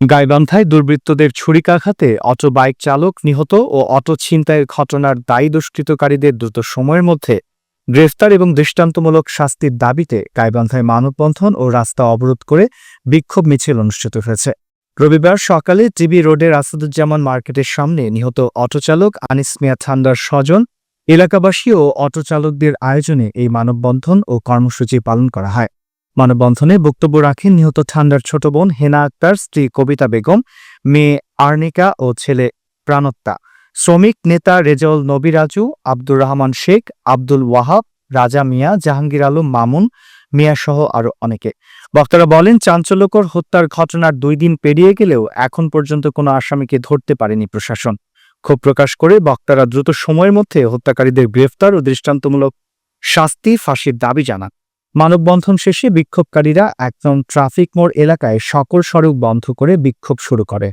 গাইবান্ধায় দুর্বৃত্তদের ছুরিকাঘাতে auto bike চালক নিহত ও অটো ছিনতাইয়ের ঘটনার দায়ী দুষ্কৃতকারীদের দ্রুত সময়ের মধ্যে গ্রেফতার এবং দৃষ্টান্তমূলক শাস্তির দাবিতে গাইবান্ধায় মানববন্ধন ও রাস্তা অবরোধ করে বিক্ষোভ মিছিল অনুষ্ঠিত হয়েছে। রবিবার সকালে টিবি রোডের আসাদুজ্জামান মার্কেটের সামনে নিহত অটোচালক আনিস মিয়া ঠান্ডার স্বজন, এলাকাবাসী ও অটো চালকদের আয়োজনে এই মানববন্ধন ও কর্মসূচি পালন করা হয়। মানববন্ধনে বক্তব্য রাখেন নিহত ঠান্ডার ছোট বোন হেনা আক্তার, স্ত্রী কবিতা বেগম, মেয়ে আর্নিকা ও ছেলে প্রাণত্তা, শ্রমিক নেতা রেজাউল নবী রাজু, আব্দুর রহমান শেখ, আব্দুল ওয়াহাব, রাজা মিয়া, জাহাঙ্গীর আলম মামুন মিয়া সহ আরো অনেকে। বক্তারা বলেন, চাঞ্চল্যকর হত্যার ঘটনার 2 দিন পেরিয়ে গেলেও এখন পর্যন্ত কোনো আসামিকে ধরতে পারেনি প্রশাসন। ক্ষোভ প্রকাশ করে বক্তারা দ্রুত সময়ের মধ্যে হত্যাকারীদের গ্রেফতার ও দৃষ্টান্তমূলক শাস্তি, ফাঁসির দাবি জানান। মানববন্ধন শেষে বিক্ষোভকারীরা একদম ট্রাফিক মোড় এলাকায় সকল সড়ক বন্ধ করে বিক্ষোভ শুরু করে।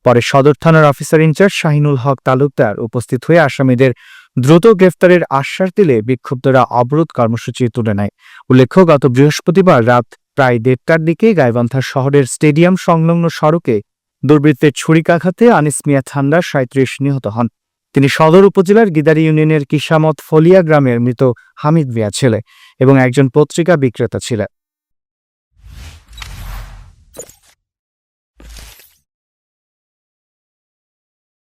পরে সদর থানার অফিসার ইনচার্জ শাহিনুল হক তালুকদার উপস্থিত হয়ে আসামিদের দ্রুত গ্রেফতারের আশ্বাস দিলে বিক্ষুব্ধরা অবরোধ কর্মসূচি তুলে নেয়। উল্লেখ্য, গত বৃহস্পতিবার রাত প্রায় 1:30টার দিকে গাইবান্ধা শহরের স্টেডিয়াম সংলগ্ন সড়কে দুর্বৃত্তের ছুরিকাঘাতে আনিস মিয়া ঠান্ডা 37 নিহত হন। তিনি সদর উপজেলার গিদারি ইউনিয়নের কিসামত ফলিয়া গ্রামের মৃত হামিদ মিয়া ছেলে এবং একজন পত্রিকা বিক্রেতা ছিলেন।